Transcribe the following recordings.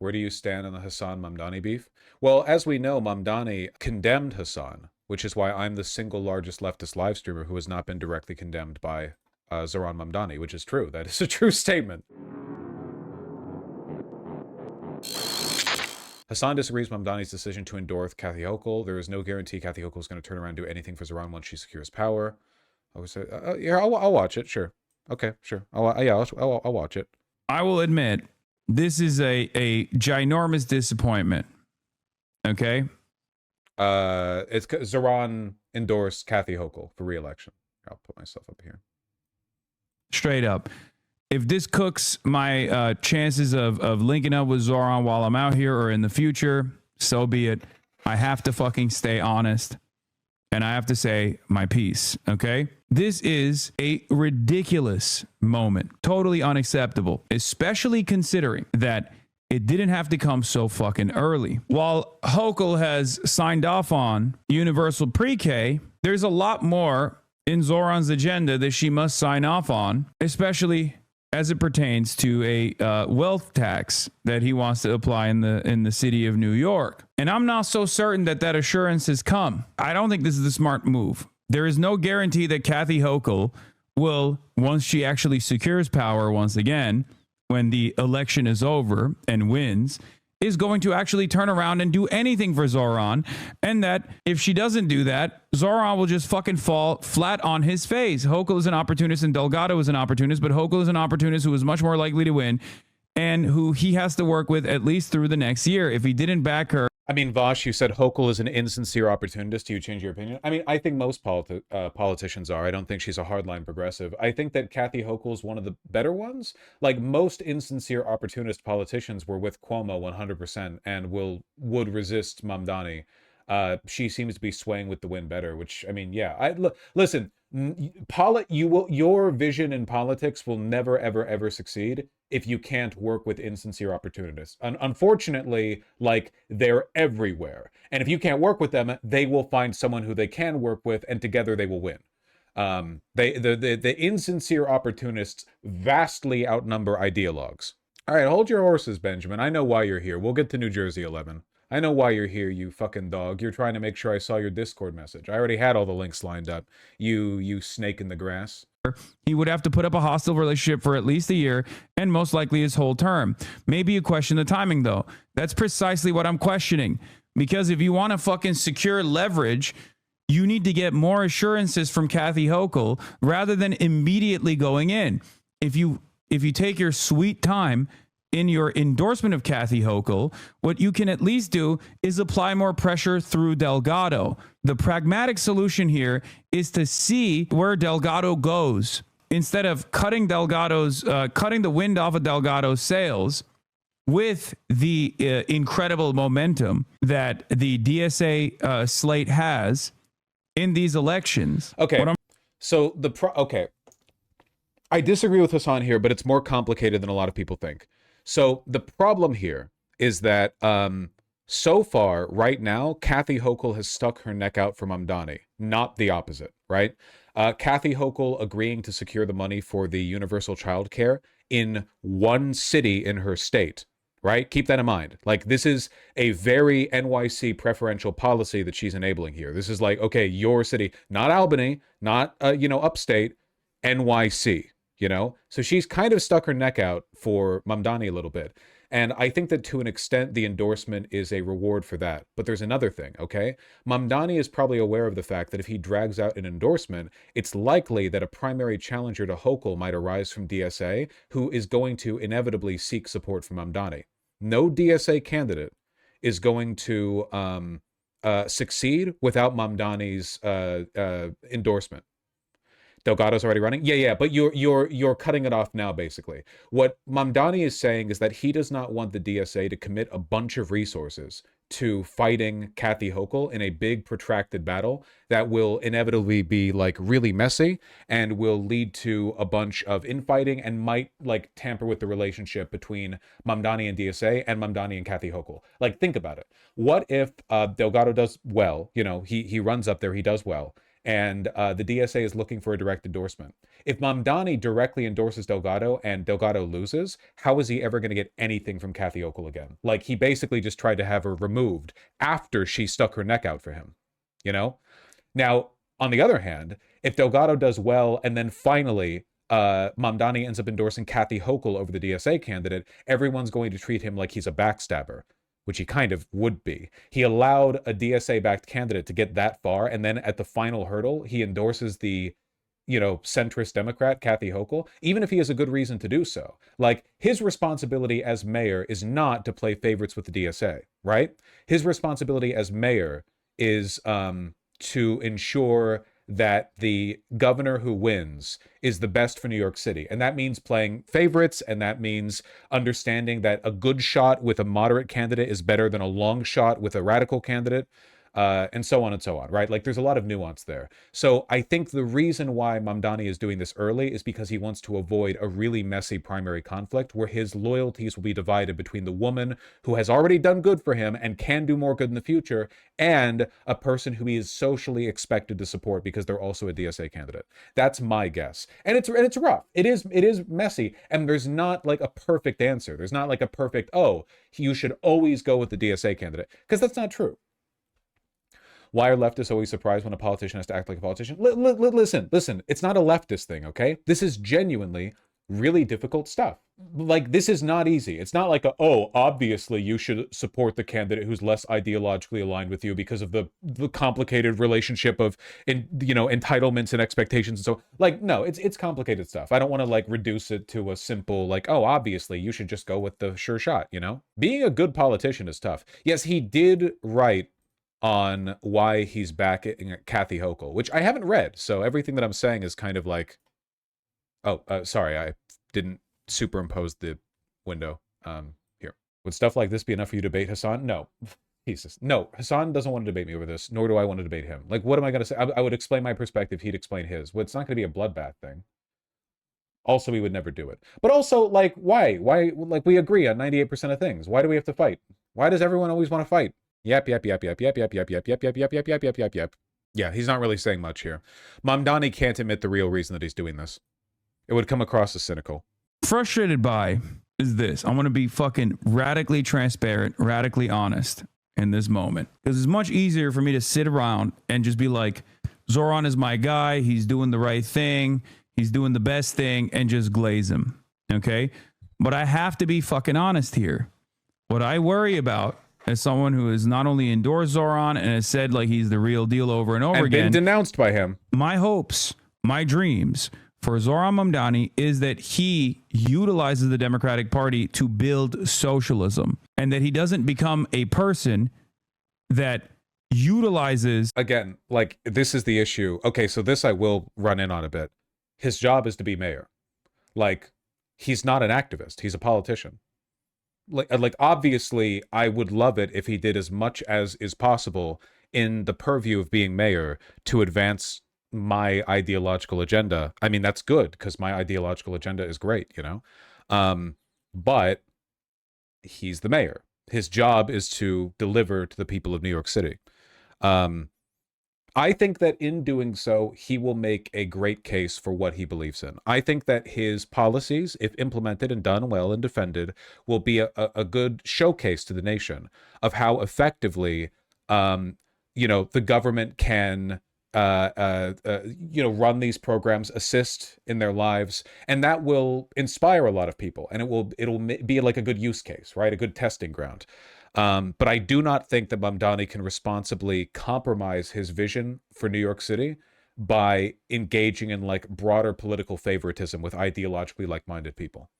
Where do you stand on the Hasan Mamdani beef? Well, as we know, Mamdani condemned Hasan, which is why I'm the single largest leftist live streamer who has not been directly condemned by Zoran Mamdani, which is true. That is a true statement. Hasan disagrees with Mamdani's decision to endorse Kathy Hochul. There is no guarantee Kathy Hochul is going to turn around and do anything for Zoran once she secures power. Yeah, I'll watch it. Sure. Okay, sure. I'll watch it. I will admit, this is a ginormous disappointment. Okay? It's Zoran endorsed Kathy Hochul for re-election. I'll put myself up here. Straight up. If this cooks my chances of linking up with Zoran while I'm out here or in the future, so be it. I have to fucking stay honest. And I have to say my piece, okay? This is a ridiculous moment. Totally unacceptable, especially considering that it didn't have to come so fucking early. While Hochul has signed off on universal pre-K, there's a lot more in Zoran's agenda that she must sign off on, especially as it pertains to a wealth tax that he wants to apply in the city of New York. And I'm not so certain that that assurance has come. I don't think this is the smart move. There is no guarantee that Kathy Hochul will, once she actually secures power once again, when the election is over and wins, is going to actually turn around and do anything for Zoran. And that if she doesn't do that, Zoran will just fucking fall flat on his face. Hochul is an opportunist and Delgado is an opportunist, but Hochul is an opportunist who is much more likely to win and who he has to work with at least through the next year. If he didn't back her. I mean, Vosh, you said Hochul is an insincere opportunist. Do you change your opinion? I mean, I think most politicians are. I don't think she's a hardline progressive. I think that Kathy Hochul is one of the better ones. Like, most insincere opportunist politicians were with Cuomo 100% and would resist Mamdani. She seems to be swaying with the wind better, which, I mean, yeah. Listen, your vision in politics will never, ever, ever succeed if you can't work with insincere opportunists. Unfortunately, like, they're everywhere. And if you can't work with them, they will find someone who they can work with, and together they will win. The insincere opportunists vastly outnumber ideologues. All right, hold your horses, Benjamin. I know why you're here. We'll get to New Jersey 11. I know why you're here, you fucking dog. You're trying to make sure I saw your Discord message. I already had all the links lined up. You snake in the grass. He would have to put up a hostile relationship for at least a year and most likely his whole term. Maybe you question the timing, though. That's precisely what I'm questioning. Because if you want to fucking secure leverage, you need to get more assurances from Kathy Hochul rather than immediately going in. If you take your sweet time in your endorsement of Kathy Hochul, what you can at least do is apply more pressure through Delgado. The pragmatic solution here is to see where Delgado goes instead of cutting the wind off of Delgado's sails with the incredible momentum that the DSA slate has in these elections. Okay, so I disagree with Hasan here, but it's more complicated than a lot of people think. So the problem here is that so far, right now, Kathy Hochul has stuck her neck out for Mamdani, not the opposite, right? Kathy Hochul agreeing to secure the money for the universal child care in one city in her state, right? Keep that in mind. Like, this is a very NYC preferential policy that she's enabling here. This is like, okay, your city, not Albany, not, upstate, NYC. So she's kind of stuck her neck out for Mamdani a little bit. And I think that to an extent, the endorsement is a reward for that. But there's another thing, okay? Mamdani is probably aware of the fact that if he drags out an endorsement, it's likely that a primary challenger to Hochul might arise from DSA, who is going to inevitably seek support from Mamdani. No DSA candidate is going to succeed without Mamdani's endorsement. Delgado's already running? Yeah, but you're cutting it off now, basically. What Mamdani is saying is that he does not want the DSA to commit a bunch of resources to fighting Kathy Hochul in a big, protracted battle that will inevitably be, like, really messy and will lead to a bunch of infighting and might, like, tamper with the relationship between Mamdani and DSA and Mamdani and Kathy Hochul. Like, think about it. What if Delgado does well, he runs up there, he does well, and the DSA is looking for a direct endorsement. If Mamdani directly endorses Delgado and Delgado loses, how is he ever going to get anything from Kathy Hochul again? Like, he basically just tried to have her removed after she stuck her neck out for him, you know? Now, on the other hand, if Delgado does well and then finally Mamdani ends up endorsing Kathy Hochul over the DSA candidate, everyone's going to treat him like he's a backstabber, which he kind of would be. He allowed a DSA-backed candidate to get that far, and then at the final hurdle, he endorses the, centrist Democrat, Kathy Hochul, even if he has a good reason to do so. Like, his responsibility as mayor is not to play favorites with the DSA, right? His responsibility as mayor is to ensure that the governor who wins is the best for New York City. And that means playing favorites, and that means understanding that a good shot with a moderate candidate is better than a long shot with a radical candidate, and so on, right? Like, there's a lot of nuance there. So I think the reason why Mamdani is doing this early is because he wants to avoid a really messy primary conflict where his loyalties will be divided between the woman who has already done good for him and can do more good in the future, and a person who he is socially expected to support because they're also a DSA candidate. That's my guess. And it's rough. It is messy, and there's not like a perfect answer. There's not like a perfect, oh, you should always go with the DSA candidate, because that's not true. Why are leftists always surprised when a politician has to act like a politician? Listen, it's not a leftist thing, okay? This is genuinely really difficult stuff. Like, this is not easy. It's not like obviously you should support the candidate who's less ideologically aligned with you because of the complicated relationship of, entitlements and expectations and so, like, no, it's complicated stuff. I don't want to, like, reduce it to a simple, like, obviously you should just go with the sure shot, Being a good politician is tough. Yes, he did write on why he's backing Kathy Hochul, which I haven't read. So everything that I'm saying is kind of like, sorry, I didn't superimpose the window here. Would stuff like this be enough for you to debate Hasan? No. Jesus. No, Hasan doesn't want to debate me over this, nor do I want to debate him. Like, what am I going to say? I would explain my perspective. He'd explain his. Well, it's not going to be a bloodbath thing. Also, we would never do it. But also, like, why? Why? Like, we agree on 98% of things. Why do we have to fight? Why does everyone always want to fight? Yep. Yeah, he's not really saying much here. Mamdani can't admit the real reason that he's doing this. It would come across as cynical. Frustrated by is this. I want to be fucking radically transparent, radically honest in this moment. Because it's much easier for me to sit around and just be like, Zoran is my guy. He's doing the right thing. He's doing the best thing, and just glaze him. Okay? But I have to be fucking honest here. What I worry about, as someone who has not only endorsed Zoran and has said like he's the real deal over and over again, been denounced by him. My hopes, my dreams for Zoran Mamdani is that he utilizes the Democratic Party to build socialism, and that he doesn't become a person that utilizes. Again, like, this is the issue. Okay, so this I will run in on a bit. His job is to be mayor. Like, he's not an activist. He's a politician. Like, obviously, I would love it if he did as much as is possible in the purview of being mayor to advance my ideological agenda. I mean, that's good, because my ideological agenda is great, but he's the mayor. His job is to deliver to the people of New York City. I think that in doing so, he will make a great case for what he believes in. I think that his policies, if implemented and done well and defended, will be a good showcase to the nation of how effectively, the government can, run these programs, assist in their lives, and that will inspire a lot of people, and it'll be like a good use case, right? A good testing ground. But I do not think that Mamdani can responsibly compromise his vision for New York City by engaging in like broader political favoritism with ideologically like-minded people.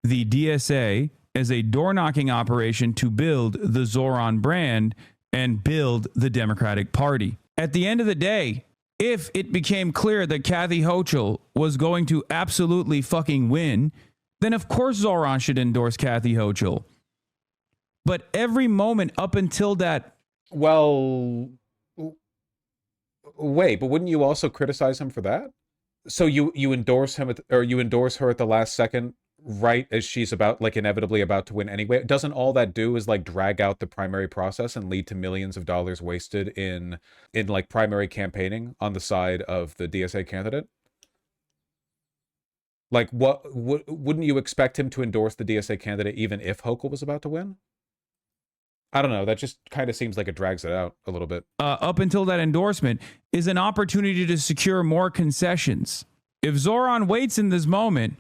The DSA as a door-knocking operation to build the Zoran brand and build the Democratic Party. At the end of the day, if it became clear that Kathy Hochul was going to absolutely fucking win, then of course Zoran should endorse Kathy Hochul. But every moment up until that... Well, wait, but wouldn't you also criticize him for that? So you endorse him or you endorse her at the last second right as she's about, like, inevitably about to win anyway, doesn't all that do is like drag out the primary process and lead to millions of dollars wasted in like primary campaigning on the side of the DSA candidate? Like, wouldn't you expect him to endorse the DSA candidate even if Hochul was about to win? I don't know. That just kind of seems like it drags it out a little bit. Up until that endorsement, is an opportunity to secure more concessions. If Zoran waits in this moment,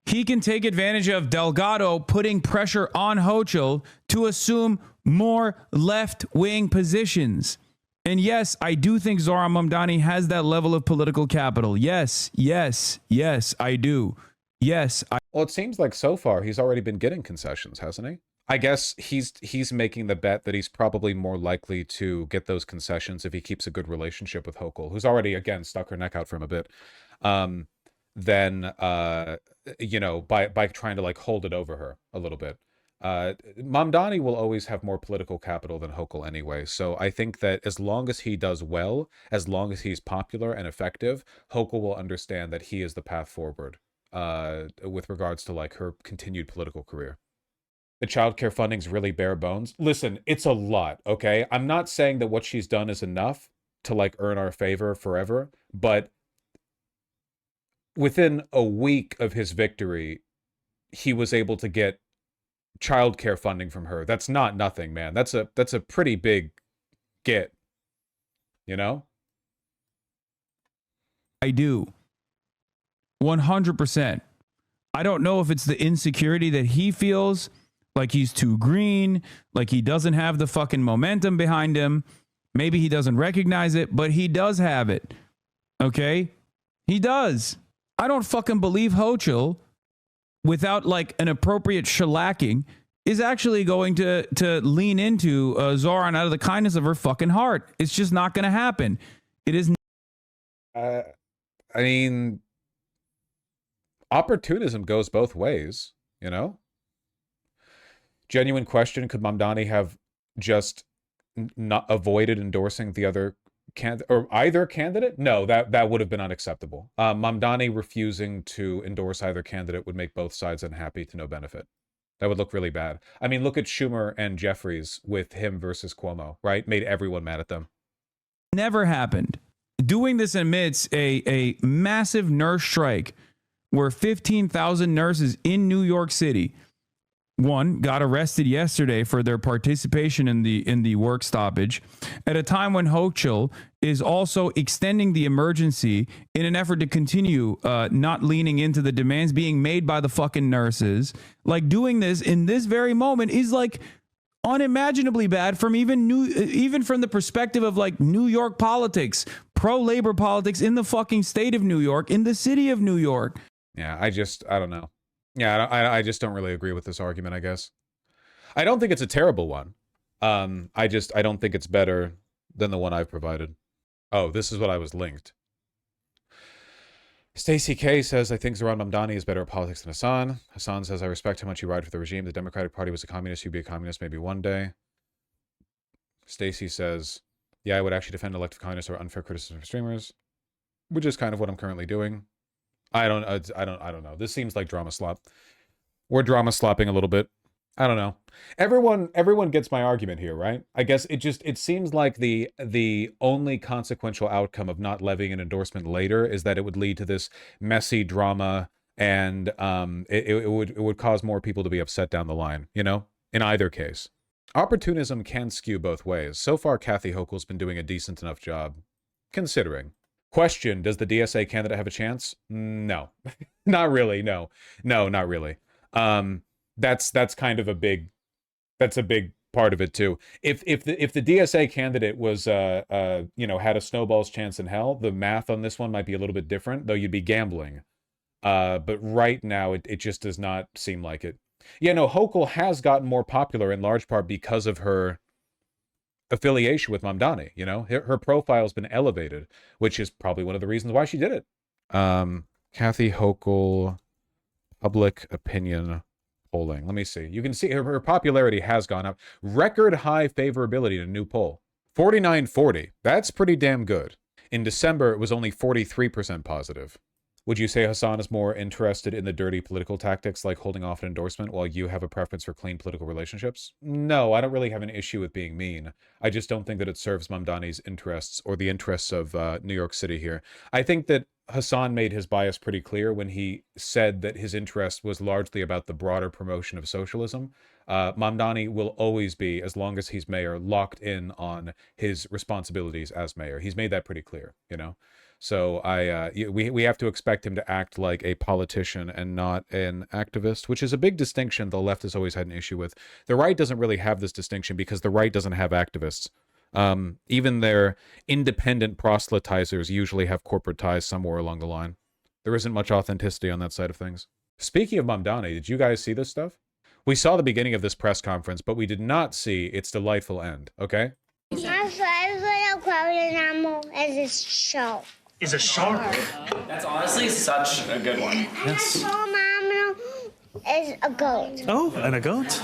he can take advantage of Delgado putting pressure on Hochul to assume more left-wing positions. And yes, I do think Zoran Mamdani has that level of political capital. Yes, I do. Yes. Well, it seems like so far he's already been getting concessions, hasn't he? I guess he's making the bet that he's probably more likely to get those concessions if he keeps a good relationship with Hochul, who's already, again, stuck her neck out for him a bit, than, you know, by trying to, like, hold it over her a little bit. Mamdani will always have more political capital than Hochul anyway, so I think that as long as he does well, as long as he's popular and effective, Hochul will understand that he is the path forward with regards to, like, her continued political career. The childcare funding's really bare bones. Listen, it's a lot, okay? I'm not saying that what she's done is enough to, like, earn our favor forever, but within a week of his victory, he was able to get childcare funding from her. That's not nothing, man. That's a pretty big get, you know? I do. 100%. I don't know if it's the insecurity that he feels, like he's too green, like he doesn't have the fucking momentum behind him. Maybe he doesn't recognize it, but he does have it. Okay? He does. I don't fucking believe Hochul, without like an appropriate shellacking, is actually going to lean into Zoran out of the kindness of her fucking heart. It's just not going to happen. It is. I mean, opportunism goes both ways, you know? Genuine question, could Mamdani have just not avoided endorsing the other candidate or either candidate? No, that would have been unacceptable. Mamdani refusing to endorse either candidate would make both sides unhappy to no benefit. That would look really bad. I mean, look at Schumer and Jeffries with him versus Cuomo, right? Made everyone mad at them. Never happened. Doing this amidst a massive nurse strike where 15,000 nurses in New York City, one, got arrested yesterday for their participation in the work stoppage at a time when Hochul is also extending the emergency in an effort to continue not leaning into the demands being made by the fucking nurses. Like, doing this in this very moment is like unimaginably bad from even from the perspective of like New York politics, pro-labor politics in the fucking state of New York, in the city of New York. Yeah, I don't know. Yeah, I just don't really agree with this argument, I guess. I don't think it's a terrible one. I don't think it's better than the one I've provided. Oh, this is what I was linked. Stacey K says, I think Zoran Mamdani is better at politics than Hasan. Hasan says, I respect how much you ride for the regime. The Democratic Party was a communist. You'd be a communist maybe one day. Stacey says, yeah, I would actually defend elective kindness or unfair criticism of streamers, which is kind of what I'm currently doing. I don't know. This seems like drama slop. We're drama slopping a little bit. I don't know. Everyone gets my argument here, right? I guess it seems like the only consequential outcome of not levying an endorsement later is that it would lead to this messy drama, and it would cause more people to be upset down the line, you know? In either case. Opportunism can skew both ways. So far, Kathy Hochul's been doing a decent enough job, considering. Question, does the DSA candidate have a chance? No. Not really, no. No, not really. That's kind of a big part of it too. If the DSA candidate was you know, had a snowball's chance in hell, the math on this one might be a little bit different, though you'd be gambling. But right now it just does not seem like it. Yeah, no, Hochul has gotten more popular in large part because of her affiliation with Mamdani, you know? Her profile's been elevated, which is probably one of the reasons why she did it. Kathy Hochul public opinion polling. Let me see. You can see her popularity has gone up. Record high favorability in a new poll. 49-40. That's pretty damn good. In December, it was only 43% positive. Would you say Hasan is more interested in the dirty political tactics like holding off an endorsement while you have a preference for clean political relationships? No, I don't really have an issue with being mean. I just don't think that it serves Mamdani's interests or the interests of New York City here. I think that Hasan made his bias pretty clear when he said that his interest was largely about the broader promotion of socialism. Mamdani will always be, as long as he's mayor, locked in on his responsibilities as mayor. He's made that pretty clear, you know? So we have to expect him to act like a politician and not an activist, which is a big distinction the left has always had an issue with. The right doesn't really have this distinction because the right doesn't have activists. Even their independent proselytizers usually have corporate ties somewhere along the line. There isn't much authenticity on that side of things. Speaking of Mamdani, did you guys see this stuff? We saw the beginning of this press conference, but we did not see its delightful end, okay? My favorite aquarium animal is a shark. Is a shark. That's honestly such a good one. Yes. Home animal is a goat. Oh, and a goat.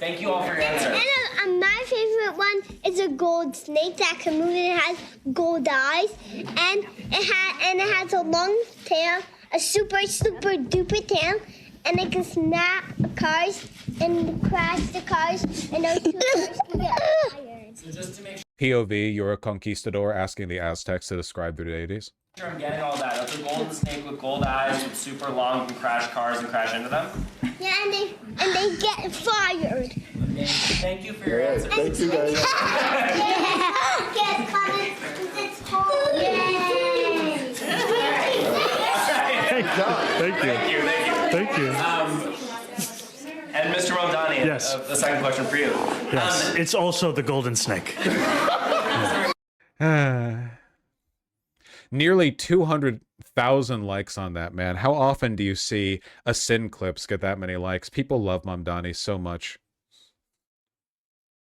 Thank you all for your answers. And my favorite one is a gold snake that can move and it has gold eyes and it has a long tail, a super duper tail, and it can snap cars and crash the cars and those two cars can get fired. So just to make POV, you're a conquistador asking the Aztecs to describe their deities. sure I'm getting all that, that's a golden snake with gold eyes, with super long, can crash cars and crash into them. Yeah, and they get fired. Thank you for your answers. Thank you, guys. Get fired because it's cold. Yay! Thank you. Thank you. And Mr. Mamdani, Yes. the second question for you. Yes, it's also the golden snake. Nearly 200,000 likes on that, man. How often do you see a Sin Clips get that many likes? People love Mamdani so much.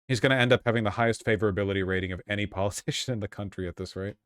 He's going to end up having the highest favorability rating of any politician in the country at this rate.